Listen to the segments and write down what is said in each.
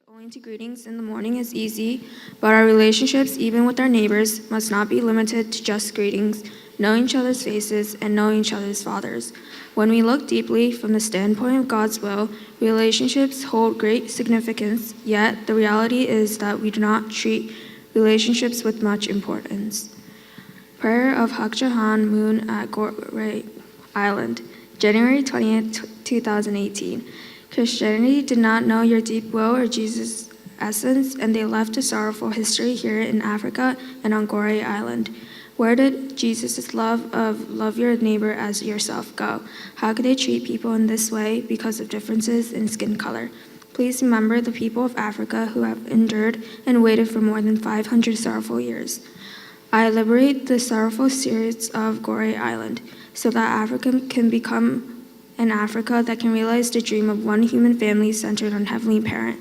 Going to greetings in the morning is easy, but our relationships, even with our neighbors, must not be limited to just greetings, knowing each other's faces, and knowing each other's fathers. When we look deeply from the standpoint of God's will, relationships hold great significance, yet the reality is that we do not treat relationships with much importance. Prayer of Hak Ja Han Moon at Goree Island, January 20th, 2018. Christianity did not know your deep will or Jesus' essence, and they left a sorrowful history here in Africa and on Goree Island. Where did Jesus' love of love your neighbor as yourself go? How could they treat people in this way because of differences in skin color? Please remember the people of Africa who have endured and waited for more than 500 sorrowful years. I liberate the sorrowful spirits of Goree Island so that Africa can become an Africa that can realize the dream of one human family centered on Heavenly Parent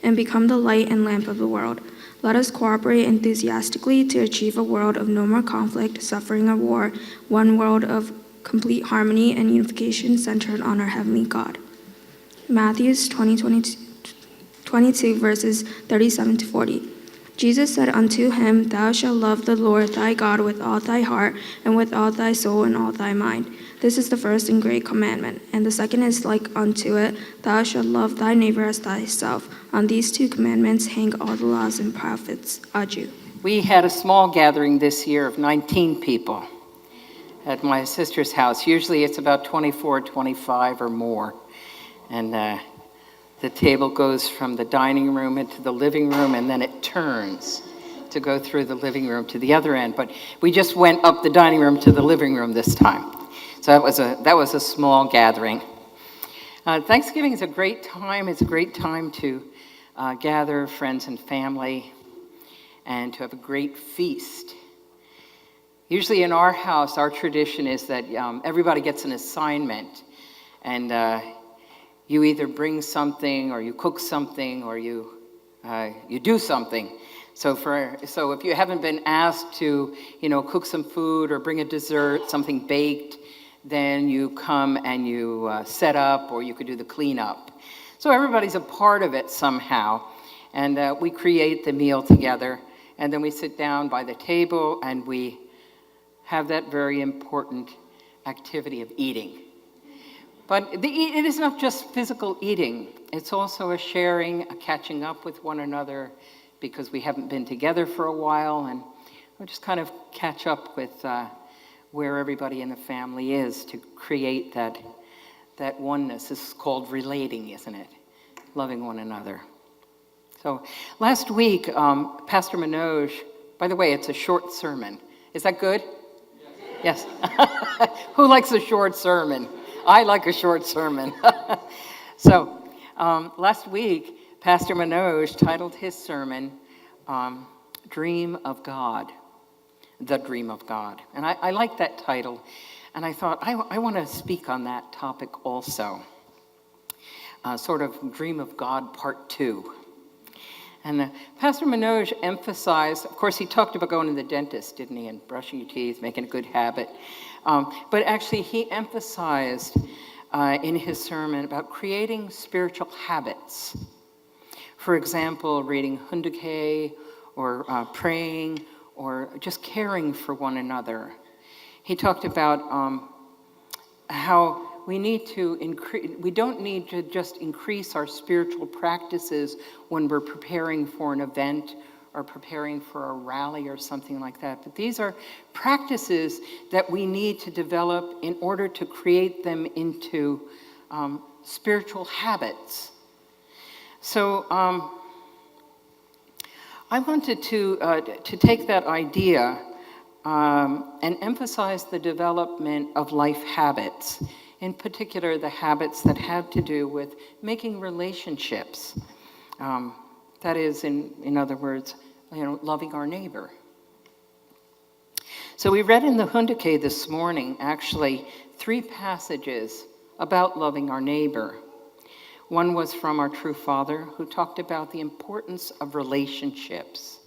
and become the light and lamp of the world. Let us cooperate enthusiastically to achieve a world of no more conflict, suffering, or war, one world of complete harmony and unification centered on our Heavenly God. Matthew 22, verses 37 to 40. Jesus said unto him, Thou shalt love the Lord thy God with all thy heart, and with all thy soul, and all thy mind. This is the first and great commandment. And the second is like unto it, Thou shalt love thy neighbor as thyself. On these two commandments hang all the laws and prophets. Adieu. We had a small gathering this year of 19 people at my sister's house. Usually it's about 24, 25 or more. And the table goes from the dining room into the living room, and then it turns to go through the living room to the other end. But we just went up the dining room to the living room this time. So that was a small gathering. Thanksgiving is a great time. It's a great time to gather friends and family and to have a great feast. Usually in our house, our tradition is that everybody gets an assignment, and you either bring something, or you cook something, or you do something. So if you haven't been asked to, cook some food or bring a dessert, something baked, then you come and you set up, or you could do the cleanup. So everybody's a part of it somehow, and we create the meal together, and then we sit down by the table and we have that very important activity of eating. But it is not just physical eating. It's also a sharing, a catching up with one another, because we haven't been together for a while, and we'll just kind of catch up with where everybody in the family is to create that oneness. This is called relating, isn't it? Loving one another. So last week, Pastor Manoj, by the way, it's a short sermon. Is that good? Yes. Who likes a short sermon? I like a short sermon. So last week, Pastor Manoj titled his sermon, Dream of God, The Dream of God. And I like that title, and I thought, I want to speak on that topic also, sort of Dream of God Part 2. And Pastor Manoj emphasized, of course, he talked about going to the dentist, didn't he, and brushing your teeth, making a good habit. But actually, he emphasized in his sermon about creating spiritual habits. For example, reading Hunduke, or praying, or just caring for one another. He talked about how we don't need to just increase our spiritual practices when we're preparing for an event or preparing for a rally or something like that. But these are practices that we need to develop in order to create them into spiritual habits. So I wanted to take that idea and emphasize the development of life habits, in particular the habits that have to do with making relationships. That is, in other words, loving our neighbor. So we read in the Hunduke this morning, actually, 3 passages about loving our neighbor. One was from our true Father, who talked about the importance of relationships,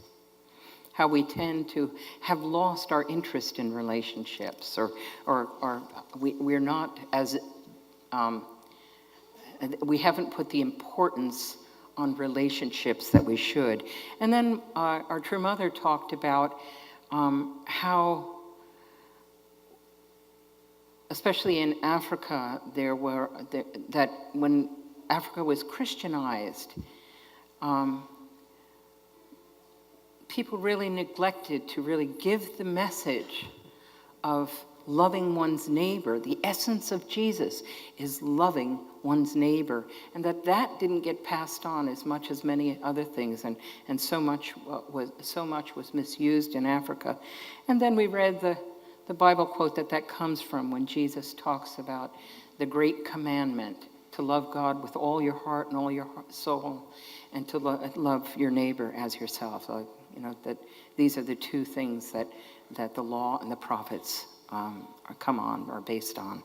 how we tend to have lost our interest in relationships, or we're not as, we haven't put the importance on relationships that we should. And then our True Mother talked about how, especially in Africa, that when Africa was Christianized, people really neglected to really give the message of loving one's neighbor. The essence of Jesus is loving one's neighbor, and that didn't get passed on as much as many other things, and so much was misused in Africa. And then we read the Bible quote that comes from when Jesus talks about the great commandment to love God with all your heart and all your soul, and to love your neighbor as yourself. So, that these are the two things that the law and the prophets are based on.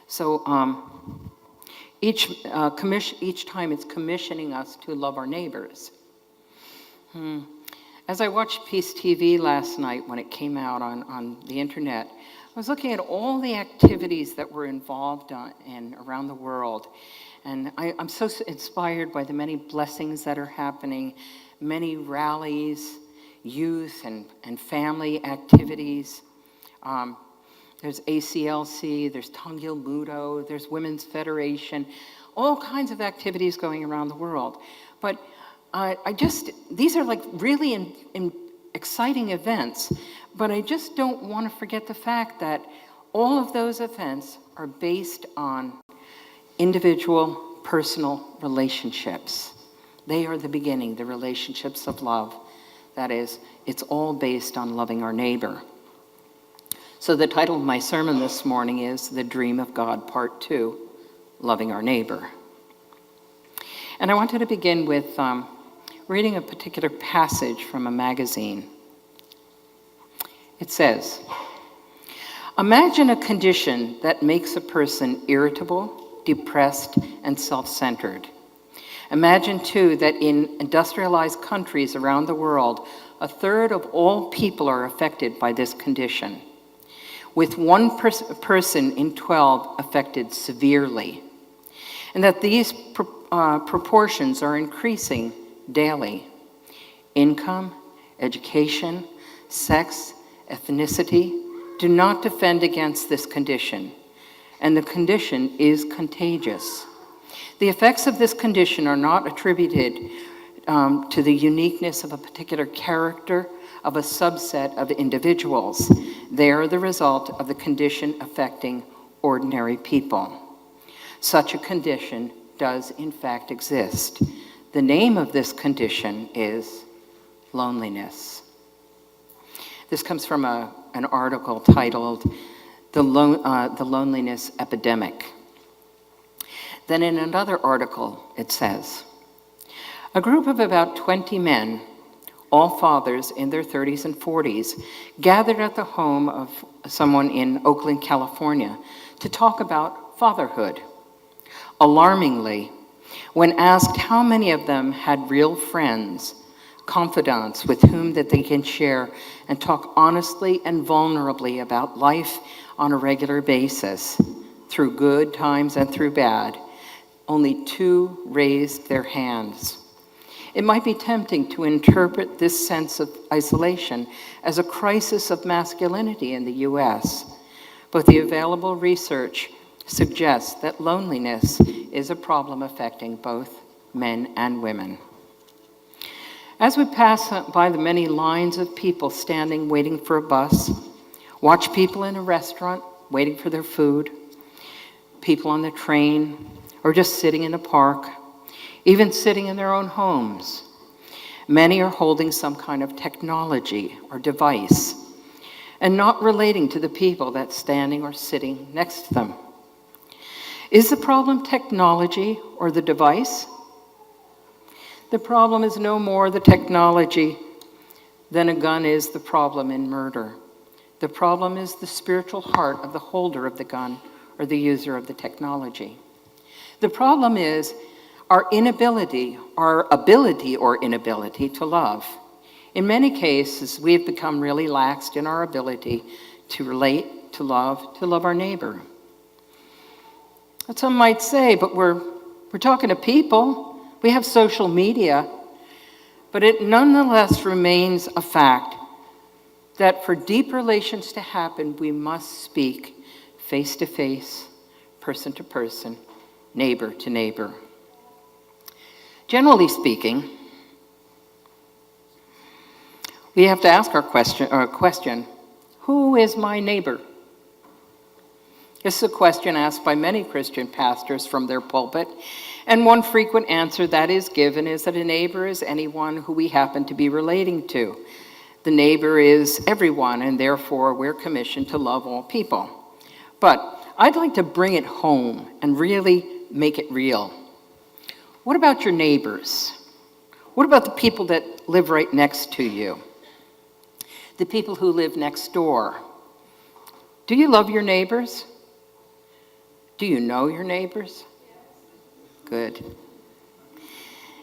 So each time it's commissioning us to love our neighbors. As I watched Peace TV last night when it came out on the internet, I was looking at all the activities that were involved in around the world. And I'm so inspired by the many blessings that are happening, many rallies, youth and family activities. There's ACLC, there's Tongil Mudo, there's Women's Federation, all kinds of activities going around the world. But these are like really exciting events, but I just don't want to forget the fact that all of those events are based on individual, personal relationships. They are the beginning, the relationships of love. That is, it's all based on loving our neighbor. So the title of my sermon this morning is The Dream of God, Part 2, Loving Our Neighbor. And I wanted to begin with reading a particular passage from a magazine. It says, "Imagine a condition that makes a person irritable, depressed, and self-centered. Imagine, too, that in industrialized countries around the world, a third of all people are affected by this condition, with one person in 12 affected severely, and that these proportions are increasing daily. Income, education, sex, ethnicity do not defend against this condition, and the condition is contagious. The effects of this condition are not attributed to the uniqueness of a particular character of a subset of individuals. They are the result of the condition affecting ordinary people. Such a condition does in fact exist. The name of this condition is loneliness." This comes from an article titled The Loneliness Epidemic. Then in another article, it says, "A group of about 20 men, all fathers in their 30s and 40s, gathered at the home of someone in Oakland, California, to talk about fatherhood. Alarmingly, when asked how many of them had real friends, confidants with whom that they can share and talk honestly and vulnerably about life on a regular basis, through good times and through bad, only 2 raised their hands. It might be tempting to interpret this sense of isolation as a crisis of masculinity in the U.S., but the available research suggests that loneliness is a problem affecting both men and women. As we pass by the many lines of people standing waiting for a bus, watch people in a restaurant waiting for their food, people on the train, or just sitting in a park, even sitting in their own homes, many are holding some kind of technology or device and not relating to the people that's standing or sitting next to them. Is the problem technology or the device? The problem is no more the technology than a gun is the problem in murder. The problem is the spiritual heart of the holder of the gun or the user of the technology. The problem is our ability or inability to love. In many cases, we have become really laxed in our ability to relate, to love our neighbor. But some might say, but we're talking to people. We have social media, but it nonetheless remains a fact that for deep relations to happen, we must speak face to face, person to person, neighbor to neighbor. Generally speaking, we have to ask our question, who is my neighbor? This is a question asked by many Christian pastors from their pulpit, and one frequent answer that is given is that a neighbor is anyone who we happen to be relating to. The neighbor is everyone, and therefore we're commissioned to love all people. But I'd like to bring it home and really make it real. What about your neighbors? What about the people that live right next to you? The people who live next door? Do you love your neighbors? Do you know your neighbors? Good.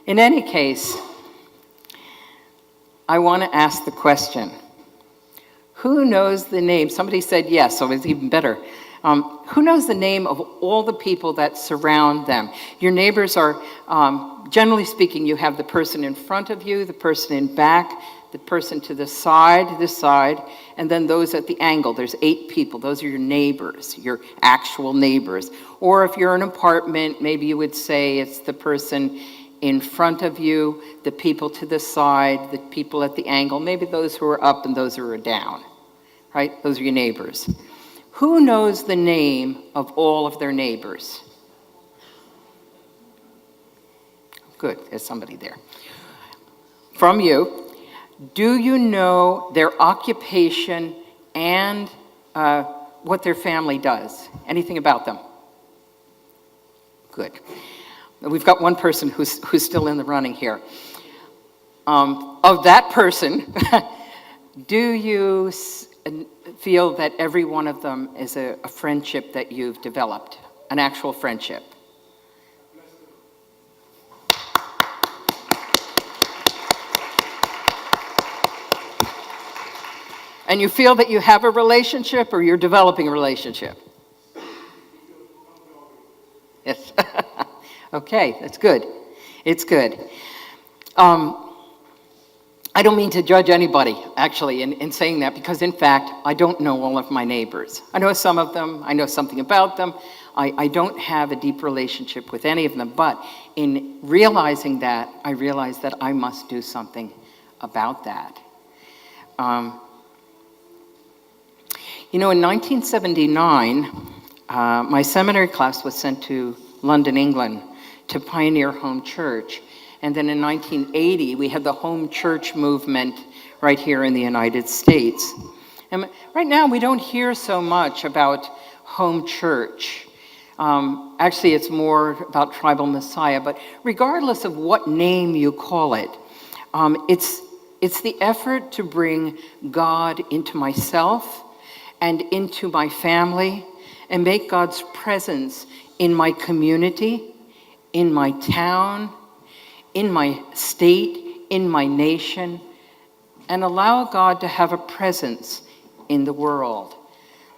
In any case, I want to ask the question, who knows the name? Somebody said yes, so it's even better. Who knows the name of all the people that surround them? Your neighbors are, generally speaking, you have the person in front of you, the person in back, the person to this side, and then those at the angle. There's 8 people. Those are your neighbors, your actual neighbors. Or if you're in an apartment, maybe you would say it's the person in front of you, the people to the side, the people at the angle, maybe those who are up and those who are down, right? Those are your neighbors. Who knows the name of all of their neighbors? Good, there's somebody there. From you, do you know their occupation and what their family does? Anything about them? Good. We've got one person who's still in the running here. Of that person, do you feel that every one of them is a friendship that you've developed, an actual friendship? And you feel that you have a relationship or you're developing a relationship? Yes. Okay, that's good. It's good. I don't mean to judge anybody, actually, in saying that, because in fact, I don't know all of my neighbors. I know some of them, I know something about them. I don't have a deep relationship with any of them, but in realizing that, I realized that I must do something about that. In 1979, my seminary class was sent to London, England, to pioneer home church. And then in 1980, we had the home church movement right here in the United States. And right now, we don't hear so much about home church. Actually, it's more about tribal Messiah. But regardless of what name you call it, it's the effort to bring God into myself and into my family and make God's presence in my community, in my town, in my state, in my nation, and allow God to have a presence in the world.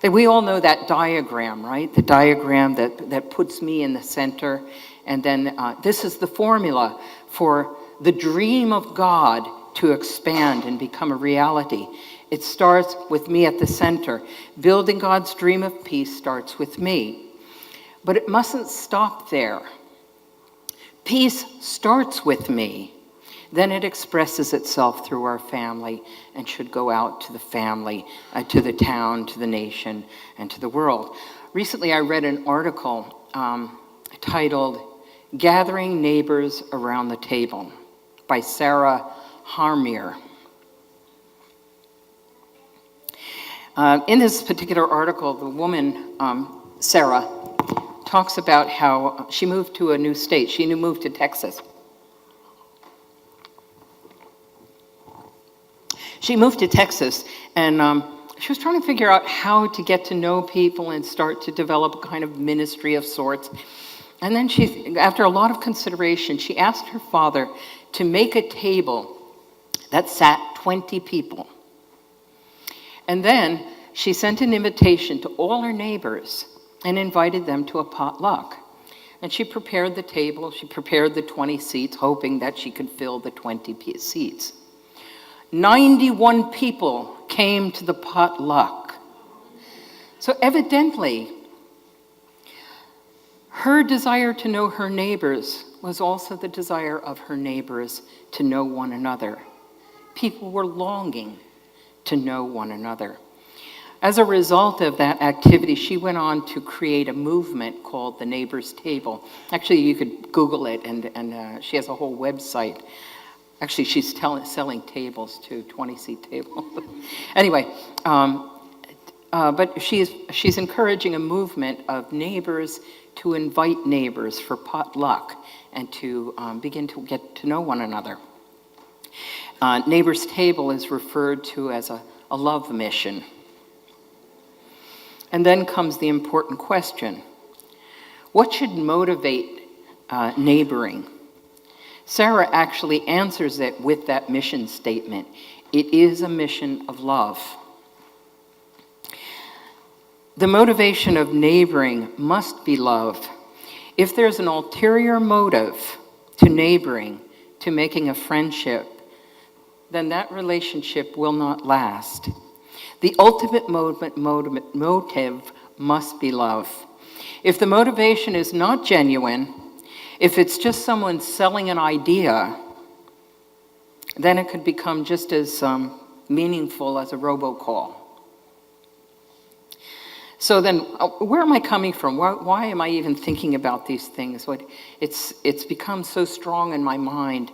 That we all know that diagram, right? The diagram that puts me in the center. And then this is the formula for the dream of God to expand and become a reality. It starts with me at the center. Building God's dream of peace starts with me. But it mustn't stop there. Peace starts with me. Then it expresses itself through our family and should go out to the family, to the town, to the nation, and to the world. Recently, I read an article titled Gathering Neighbors Around the Table by Sarah Harmier. In this particular article, the woman, Sarah, talks about how she moved to a new state. She moved to Texas. She moved to Texas, and she was trying to figure out how to get to know people and start to develop a kind of ministry of sorts. And then after a lot of consideration, she asked her father to make a table that sat 20 people. And then she sent an invitation to all her neighbors and invited them to a potluck. And she prepared the table, she prepared the 20 seats, hoping that she could fill the 20 seats. 91 people came to the potluck. So evidently, her desire to know her neighbors was also the desire of her neighbors to know one another. People were longing to know one another. As a result of that activity, she went on to create a movement called the Neighbors Table. Actually, you could Google it, and she has a whole website. Actually, she's selling tables too, 20-seat tables. Anyway, but she's encouraging a movement of neighbors to invite neighbors for potluck and to begin to get to know one another. Neighbors Table is referred to as a love mission. And then comes the important question: what should motivate neighboring? Sarah actually answers it with that mission statement. It is a mission of love. The motivation of neighboring must be love. If there's an ulterior motive to neighboring, to making a friendship, then that relationship will not last. The ultimate motive must be love. If the motivation is not genuine, if it's just someone selling an idea, then it could become just as meaningful as a robocall. So then, where am I coming from? Why am I even thinking about these things? It's become so strong in my mind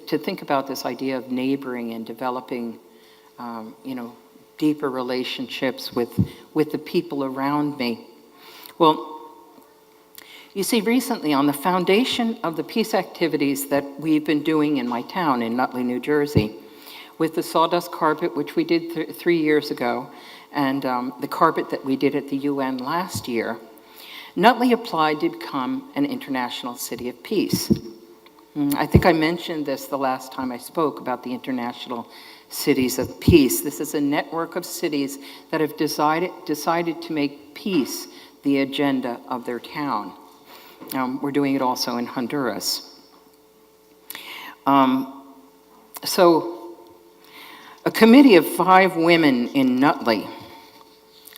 to think about this idea of neighboring and developing, deeper relationships with the people around me. Well, you see, recently on the foundation of the peace activities that we've been doing in my town in Nutley, New Jersey, with the sawdust carpet, which we did 3 years ago, and the carpet that we did at the UN last year, Nutley applied to become an international city of peace. I think I mentioned this the last time I spoke about the International Cities of Peace. This is a network of cities that have decided to make peace the agenda of their town. We're doing it also in Honduras. So a committee of 5 women in Nutley,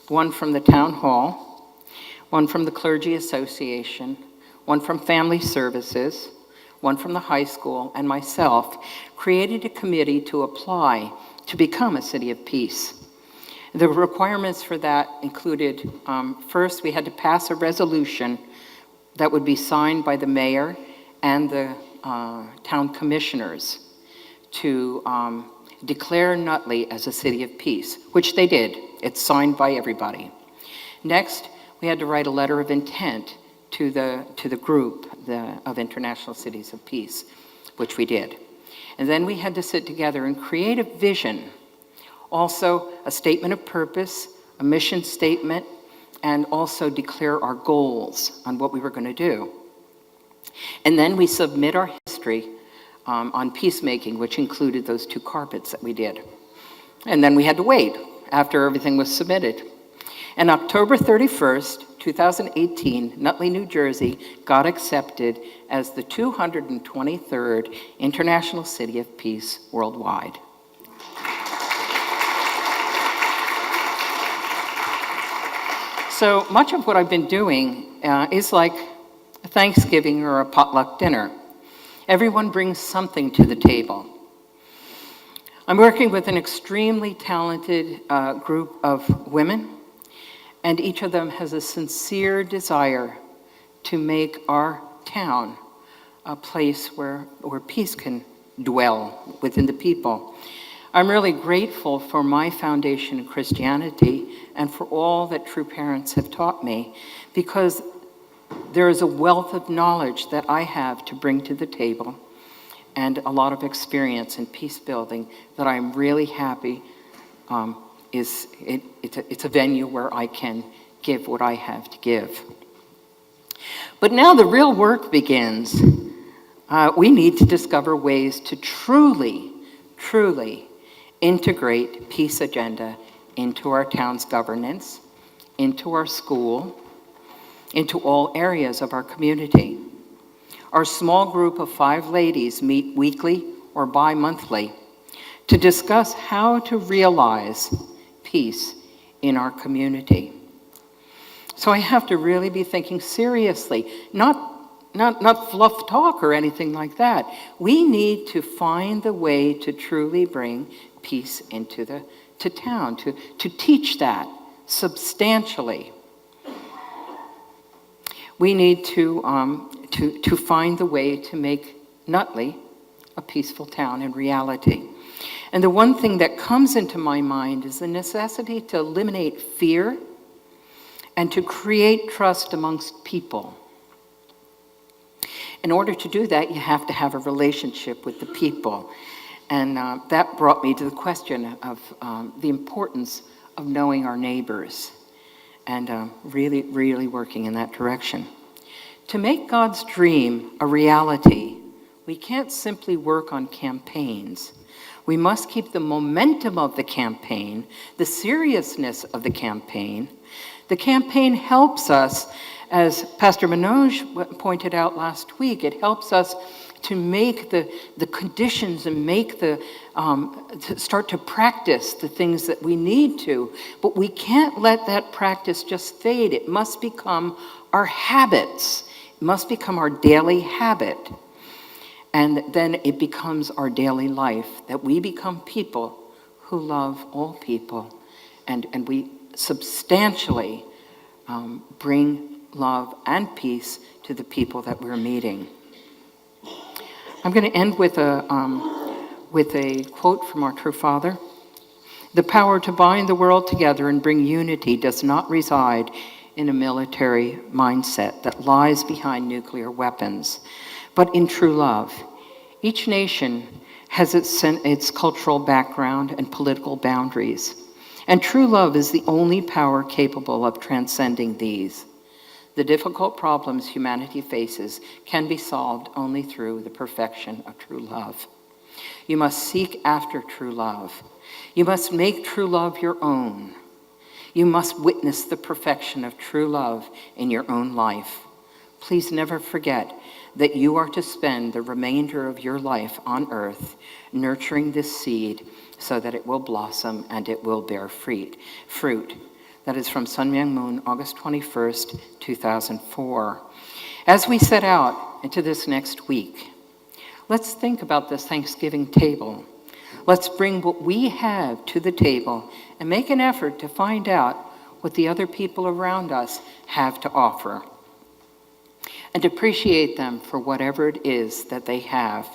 one from the town hall, one from the Clergy Association, one from Family Services, one from the high school, and myself, created a committee to apply to become a city of peace. The requirements for that included, first, we had to pass a resolution that would be signed by the mayor and the town commissioners to declare Nutley as a city of peace, which they did. It's signed by everybody. Next, we had to write a letter of intent to the group of International Cities of Peace, which we did. And then we had to sit together and create a vision, also a statement of purpose, a mission statement, and also declare our goals on what we were going to do. And then we submit our history on peacemaking, which included those 2 carpets that we did. And then we had to wait after everything was submitted. And October 31st, 2018, Nutley, New Jersey got accepted as the 223rd International City of Peace worldwide. So much of what I've been doing is like a Thanksgiving or a potluck dinner. Everyone brings something to the table. I'm working with an extremely talented group of women, and each of them has a sincere desire to make our town a place where peace can dwell within the people. I'm really grateful for my foundation in Christianity and for all that True Parents have taught me, because there is a wealth of knowledge that I have to bring to the table and a lot of experience in peace building that I'm really happy it's a venue where I can give what I have to give. But now the real work begins. We need to discover ways to truly integrate peace agenda into our town's governance, into our school, into all areas of our community. Our small group of 5 ladies meet weekly or bi-monthly to discuss how to realize peace in our community. So I have to really be thinking seriously, not fluff talk or anything like that. We need to find the way to truly bring peace into to town, to teach that substantially. We need to find the way to make Nutley a peaceful town in reality. And the one thing that comes into my mind is the necessity to eliminate fear and to create trust amongst people. In order to do that, you have to have a relationship with the people. And that brought me to the question of the importance of knowing our neighbors and really, really working in that direction. To make God's dream a reality, we can't simply work on campaigns. We must keep the momentum of the campaign, the seriousness of the campaign. The campaign helps us, as Pastor Manoj pointed out last week, it helps us to make the conditions and make to start to practice the things that we need to. But we can't let that practice just fade. It must become our habits. It must become our daily habit. And then it becomes our daily life, that we become people who love all people. And we substantially bring love and peace to the people that we're meeting. I'm going to end with a quote from our true Father. The power to bind the world together and bring unity does not reside in a military mindset that lies behind nuclear weapons, but in true love. Each nation has its cultural background and political boundaries, and true love is the only power capable of transcending these. The difficult problems humanity faces can be solved only through the perfection of true love. You must seek after true love. You must make true love your own. You must witness the perfection of true love in your own life. Please never forget that you are to spend the remainder of your life on earth nurturing this seed so that it will blossom and it will bear fruit. That is from Sun Myung Moon, August 21st, 2004. As we set out into this next week, let's think about this Thanksgiving table. Let's bring what we have to the table and make an effort to find out what the other people around us have to offer, and appreciate them for whatever it is that they have.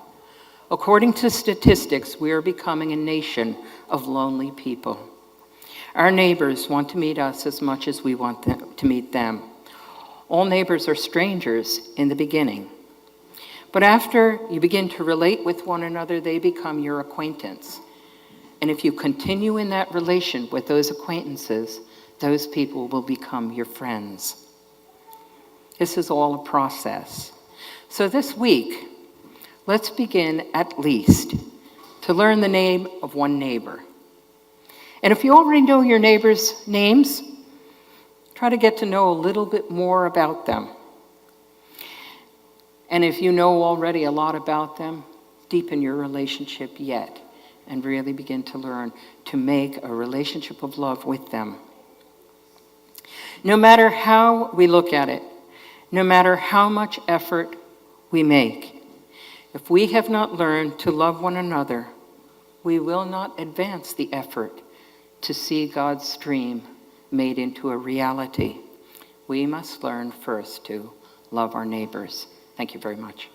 According to statistics, we are becoming a nation of lonely people. Our neighbors want to meet us as much as we want to meet them. All neighbors are strangers in the beginning. But after you begin to relate with one another, they become your acquaintance. And if you continue in that relation with those acquaintances, those people will become your friends. This is all a process. So this week, let's begin at least to learn the name of one neighbor. And if you already know your neighbors' names, try to get to know a little bit more about them. And if you know already a lot about them, deepen your relationship yet and really begin to learn to make a relationship of love with them. No matter how we look at it, no matter how much effort we make, if we have not learned to love one another, we will not advance the effort to see God's dream made into a reality. We must learn first to love our neighbors. Thank you very much.